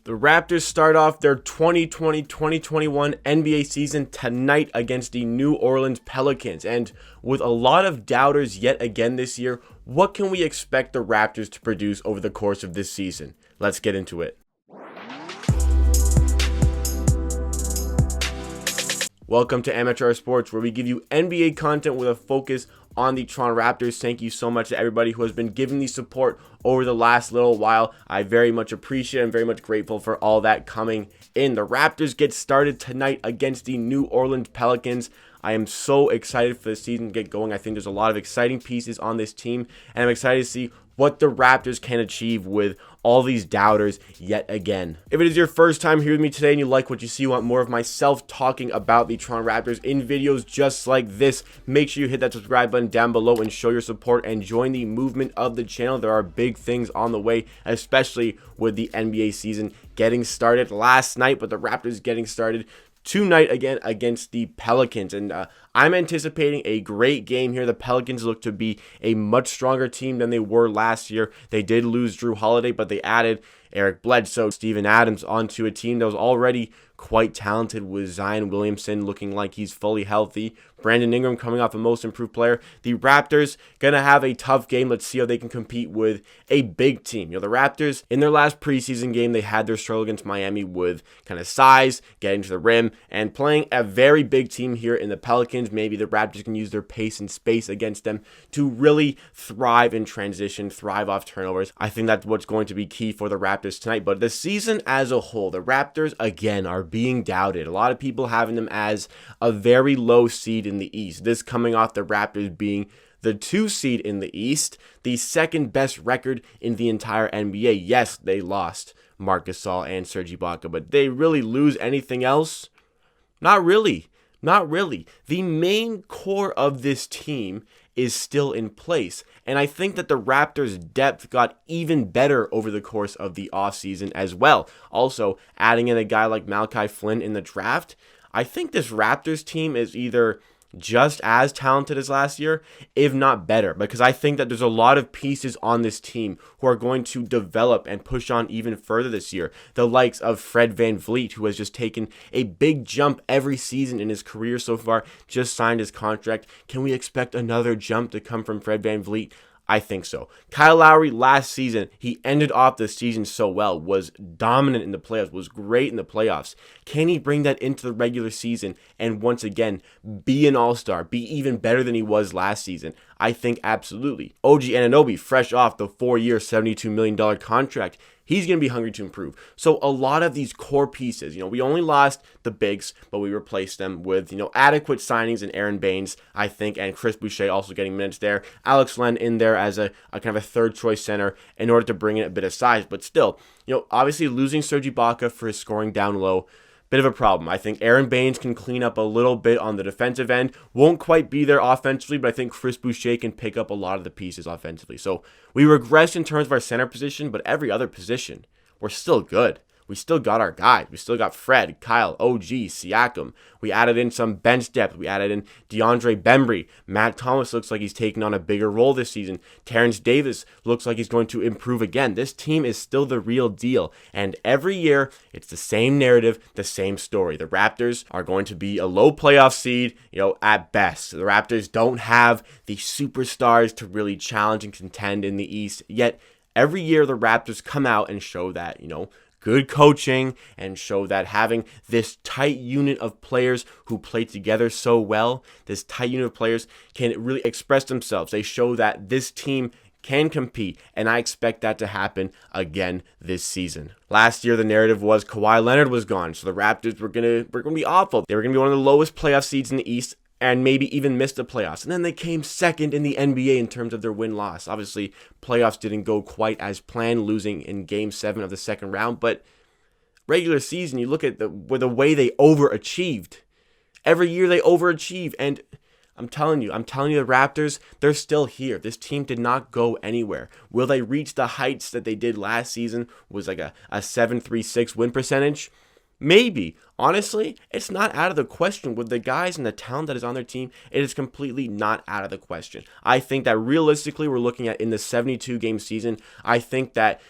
The Raptors start off their 2020-2021 NBA season tonight against the New Orleans Pelicans. And with a lot of doubters yet again this year, what can we expect the Raptors to produce over the course of this season? Let's get into it. Welcome to Amateur Sports, where we give you NBA content with a focus on the Toronto Raptors. Thank you so much to everybody who has been giving the support over the last little while. I very much appreciate and very much grateful for all that coming in. The Raptors get started tonight against the New Orleans Pelicans. I am so excited for the season to get going. I think there's a lot of exciting pieces on this team, and I'm excited to see what the Raptors can achieve with all these doubters yet again. If it is your first time here with me today and you like what you see, you want more of myself talking about the Toronto Raptors in videos just like this, make sure you hit that subscribe button down below and show your support and join the movement of the channel. There are big things on the way, especially with the NBA season getting started last night, but the Raptors getting started tonight again against the Pelicans. And I'm anticipating a great game here. The Pelicans look to be a much stronger team than they were last year. They did lose Drew Holiday, but they added Eric Bledsoe, Steven Adams onto a team that was already quite talented, with Zion Williamson looking like he's fully healthy, Brandon Ingram coming off a most improved player. The Raptors gonna have a tough game. Let's see how they can compete with a big team. The Raptors, in their last preseason game, they had their struggle against Miami with kind of size, getting to the rim, and playing a very big team here in the Pelicans. Maybe the Raptors can use their pace and space against them to really thrive in transition, thrive off turnovers. I think that's what's going to be key for the Raptors tonight. But the season as a whole, the Raptors, again, are being doubted. A lot of people having them as a very low seed in the East. This coming off the Raptors being the 2 seed in the East, the second best record in the entire NBA. Yes, they lost Marc Gasol and Serge Ibaka, but they really lose anything else? Not really. Not really. The main core of this team is still in place. And I think that the Raptors' depth got even better over the course of the offseason as well. Also, adding in a guy like Malachi Flynn in the draft, I think this Raptors team is either just as talented as last year, if not better, because I think that there's a lot of pieces on this team who are going to develop and push on even further this year. The likes of Fred VanVleet, who has just taken a big jump every season in his career so far, just signed his contract. Can we expect another jump to come from Fred VanVleet? I think so. Kyle Lowry last season, he ended off the season so well, was dominant in the playoffs, was great in the playoffs. Can he bring that into the regular season and once again be an all-star, be even better than he was last season? I think absolutely. OG Anunoby, fresh off the 4-year, $72 million contract, he's going to be hungry to improve. So a lot of these core pieces, we only lost the bigs, but we replaced them with, adequate signings in Aaron Baines, I think, and Chris Boucher also getting minutes there. Alex Len in there as a kind of a third choice center in order to bring in a bit of size. But still, obviously losing Serge Ibaka for his scoring down low, bit of a problem. I think Aaron Baines can clean up a little bit on the defensive end. Won't quite be there offensively, but I think Chris Boucher can pick up a lot of the pieces offensively. So we regressed in terms of our center position, but every other position, we're still good. We still got our guys. We still got Fred, Kyle, OG, Siakam. We added in some bench depth. We added in DeAndre Bembry. Matt Thomas looks like he's taking on a bigger role this season. Terrence Davis looks like he's going to improve again. This team is still the real deal. And every year, it's the same narrative, the same story. The Raptors are going to be a low playoff seed, at best. The Raptors don't have the superstars to really challenge and contend in the East. Yet, every year, the Raptors come out and show that, good coaching, and show that having this tight unit of players who play together so well, this tight unit of players can really express themselves. They show that this team can compete, and I expect that to happen again this season. Last year, the narrative was Kawhi Leonard was gone, so the Raptors were gonna be awful. They were gonna be one of the lowest playoff seeds in the East, and maybe even missed the playoffs. And then they came second in the NBA in terms of their win-loss. Obviously, playoffs didn't go quite as planned, losing in Game 7 of the second round. But regular season, you look at the way they overachieved. Every year they overachieve. And I'm telling you, the Raptors, they're still here. This team did not go anywhere. Will they reach the heights that they did last season? Was like a 7.36 win percentage? Maybe. honestly, it's not out of the question. With the guys and the talent that is on their team, it is completely not out of the question. I think that realistically, we're looking at in the 72-game season, I think that,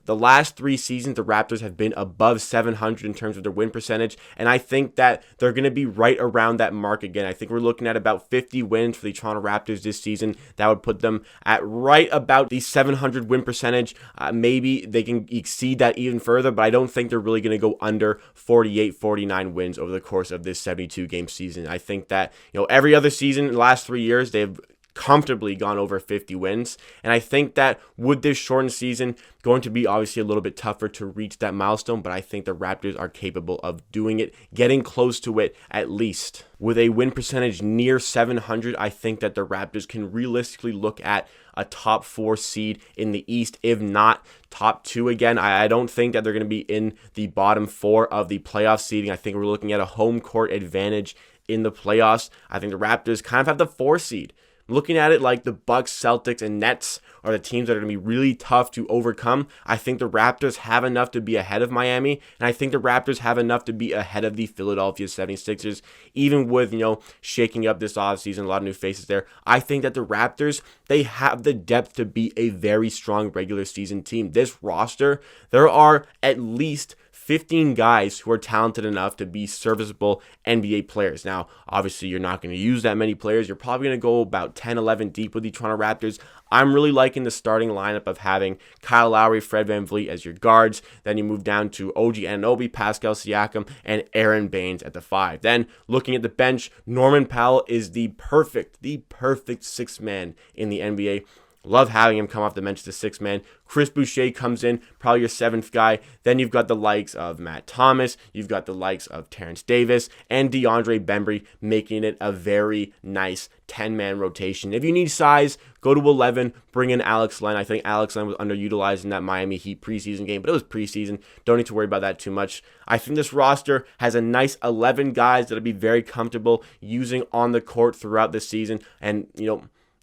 the last 3 seasons, the Raptors have been above 700 in terms of their win percentage, and I think that they're going to be right around that mark again. I think we're looking at about 50 wins for the Toronto Raptors this season. That would put them at right about the 700 win percentage. Maybe they can exceed that even further, but I don't think they're really going to go under 48, 49 wins over the course of this 72-game season. I think that, every other season in the last 3 years, they've comfortably gone over 50 wins. And I think that with this shortened season, going to be obviously a little bit tougher to reach that milestone, but I think the Raptors are capable of doing it, getting close to it at least. With a win percentage near 700, I think that the Raptors can realistically look at a top 4 seed in the East, if not top 2 again. I don't think that they're going to be in the bottom 4 of the playoff seeding. I think we're looking at a home court advantage in the playoffs. I think the Raptors kind of have the 4 seed. Looking at it like the Bucks, Celtics, and Nets are the teams that are going to be really tough to overcome. I think the Raptors have enough to be ahead of Miami, and I think the Raptors have enough to be ahead of the Philadelphia 76ers, even with, shaking up this offseason, a lot of new faces there. I think that the Raptors, they have the depth to be a very strong regular season team. This roster, there are at least 15 guys who are talented enough to be serviceable NBA players. Now, obviously, you're not going to use that many players. You're probably going to go about 10, 11 deep with the Toronto Raptors. I'm really liking the starting lineup of having Kyle Lowry, Fred VanVleet as your guards. Then you move down to OG Anunoby, Pascal Siakam, and Aaron Baines at the 5. Then looking at the bench, Norman Powell is the perfect 6th man in the NBA. Love having him come off the bench as a 6th man. Chris Boucher comes in, probably your 7th guy. Then you've got the likes of Matt Thomas. You've got the likes of Terrence Davis and DeAndre Bembry, making it a very nice 10-man rotation. If you need size, go to 11, bring in Alex Len. I think Alex Len was underutilized in that Miami Heat preseason game, but it was preseason. Don't need to worry about that too much. I think this roster has a nice 11 guys that'll be very comfortable using on the court throughout the season. And,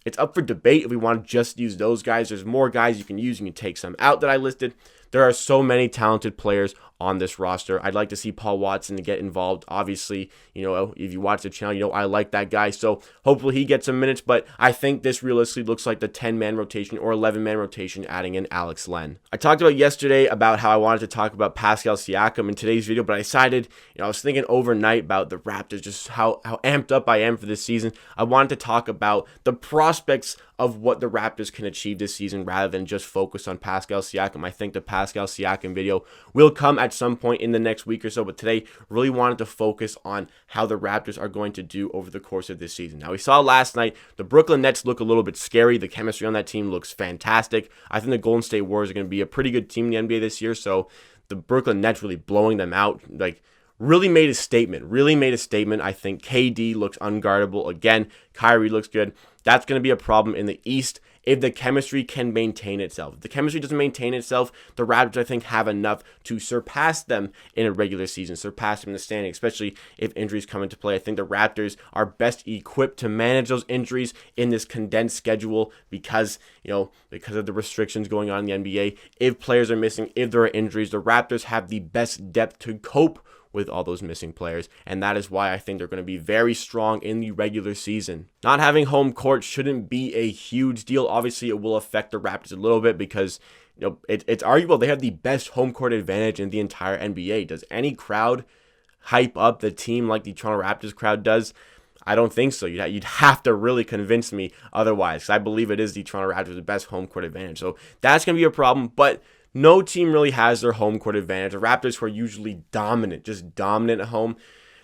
it's up for debate if we want to just use those guys. There's more guys you can use. You can take some out that I listed. There are so many talented players on this roster. I'd like to see Paul Watson to get involved. Obviously, if you watch the channel, I like that guy. So hopefully he gets some minutes, but I think this realistically looks like the 10-man rotation or 11-man rotation, adding in Alex Len. I talked about yesterday about how I wanted to talk about Pascal Siakam in today's video, but I decided, I was thinking overnight about the Raptors, just how amped up I am for this season. I wanted to talk about the prospects of what the Raptors can achieve this season rather than just focus on Pascal Siakam. I think the Pascal Siakam video will come at some point in the next week or so, but today really wanted to focus on how the Raptors are going to do over the course of this season. Now, we saw last night the Brooklyn Nets look a little bit scary. The chemistry on that team looks fantastic. I think the Golden State Warriors are going to be a pretty good team in the NBA this year, so the Brooklyn Nets really blowing them out, really made a statement. I think KD looks unguardable again. Kyrie looks good. That's going to be a problem in the East if the chemistry can maintain itself. If the chemistry doesn't maintain itself, the Raptors, I think, have enough to surpass them in a regular season, surpass them in the standing, especially if injuries come into play. I think the Raptors are best equipped to manage those injuries in this condensed schedule because of the restrictions going on in the NBA. If players are missing, if there are injuries, the Raptors have the best depth to cope with all those missing players, and that is why I think they're going to be very strong in the regular season. Not having home court shouldn't be a huge deal. Obviously, it will affect the Raptors a little bit because it's arguable they have the best home court advantage in the entire NBA. Does any crowd hype up the team like the Toronto Raptors crowd does? I don't think so. You'd have to really convince me otherwise, because I believe it is the Toronto Raptors' best home court advantage. So that's going to be a problem, but no team really has their home court advantage. The Raptors, who are usually dominant at home,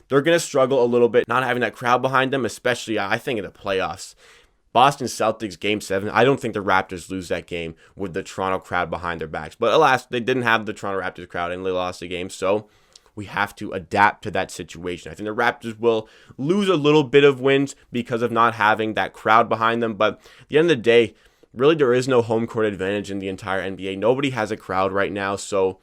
they're going to struggle a little bit not having that crowd behind them, especially, I think, in the playoffs. Boston Celtics Game 7, I don't think the Raptors lose that game with the Toronto crowd behind their backs. But alas, they didn't have the Toronto Raptors crowd and they lost the game, so we have to adapt to that situation. I think the Raptors will lose a little bit of wins because of not having that crowd behind them, but at the end of the day, really, there is no home court advantage in the entire NBA. Nobody has a crowd right now, so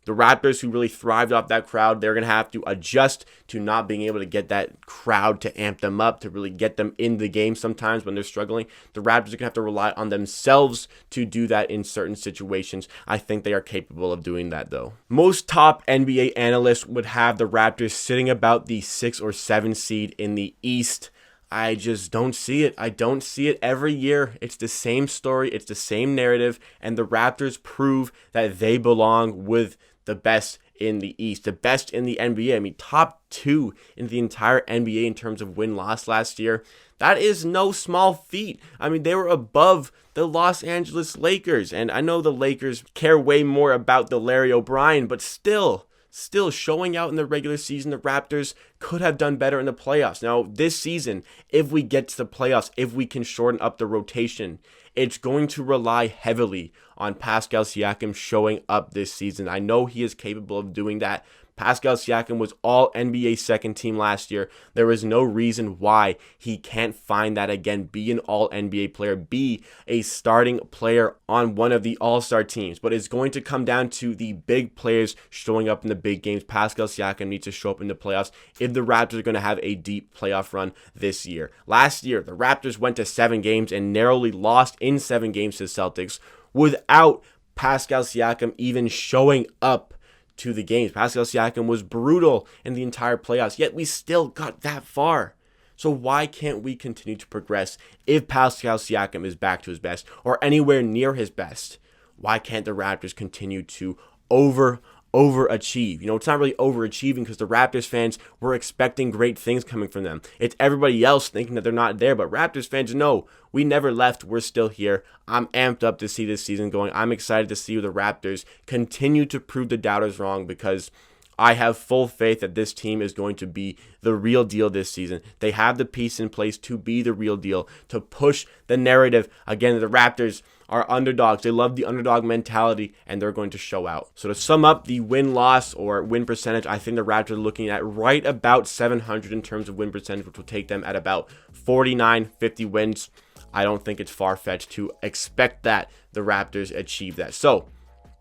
The Raptors, who really thrived off that crowd, they're going to have to adjust to not being able to get that crowd to amp them up, to really get them in the game sometimes when they're struggling. The Raptors are going to have to rely on themselves to do that in certain situations. I think they are capable of doing that, though. Most top NBA analysts would have the Raptors sitting about the 6 or 7 seed in the East. I just don't see it. I don't see it every year. It's the same story. It's the same narrative. And the Raptors prove that they belong with the best in the East, the best in the NBA. I mean, top 2 in the entire NBA in terms of win-loss last year. That is no small feat. I mean, they were above the Los Angeles Lakers. And I know the Lakers care way more about the Larry O'Brien, but still showing out in the regular season, the Raptors could have done better in the playoffs. Now, this season, if we get to the playoffs, if we can shorten up the rotation, it's going to rely heavily on Pascal Siakam showing up this season. I know he is capable of doing that. Pascal Siakam was all NBA second team last year. There is no reason why he can't find that again, be an all NBA player, be a starting player on one of the all-star teams. But it's going to come down to the big players showing up in the big games. Pascal Siakam needs to show up in the playoffs if the Raptors are going to have a deep playoff run this year. Last year, the Raptors went to 7 games and narrowly lost in 7 games to the Celtics without Pascal Siakam even showing up to the games. Pascal Siakam was brutal in the entire playoffs, yet we still got that far. So why can't we continue to progress if Pascal Siakam is back to his best or anywhere near his best? Why can't the Raptors continue to overachieve? You know, it's not really overachieving because the Raptors fans were expecting great things coming from them. It's everybody else thinking that they're not there, but Raptors fans know we never left. We're still here. I'm amped up to see this season going. I'm excited to see the Raptors continue to prove the doubters wrong because I have full faith that this team is going to be the real deal this season. They have the piece in place to be the real deal, to push the narrative. Again, the Raptors are underdogs. They love the underdog mentality, and they're going to show out. So to sum up the win-loss or win percentage, I think the Raptors are looking at right about 700 in terms of win percentage, which will take them at about 50 wins. I don't think it's far-fetched to expect that the Raptors achieve that. So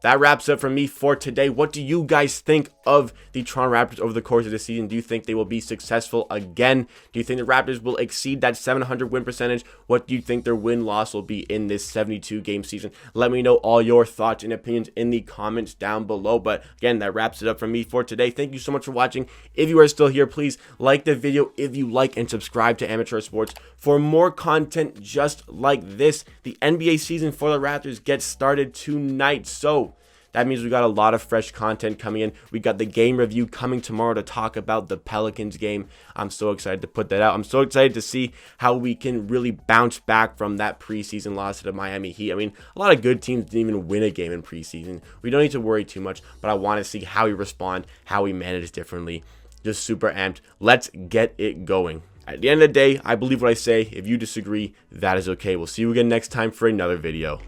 that wraps up from me for today. What do you guys think of the Toronto Raptors over the course of the season? Do you think they will be successful again? Do you think the Raptors will exceed that 700 win percentage? What do you think their win-loss will be in this 72-game season? Let me know all your thoughts and opinions in the comments down below. But again, that wraps it up from me for today. Thank you so much for watching. If you are still here, please like the video if you like and subscribe to Amateur Sports for more content just like this. The NBA season for the Raptors gets started tonight, so that means we got a lot of fresh content coming in. We got the game review coming tomorrow to talk about the Pelicans game. I'm so excited to put that out. I'm so excited to see how we can really bounce back from that preseason loss to the Miami Heat. I mean, a lot of good teams didn't even win a game in preseason. We don't need to worry too much, but I want to see how we respond, how we manage differently. Just super amped. Let's get it going. At the end of the day, I believe what I say. If you disagree, that is okay. We'll see you again next time for another video.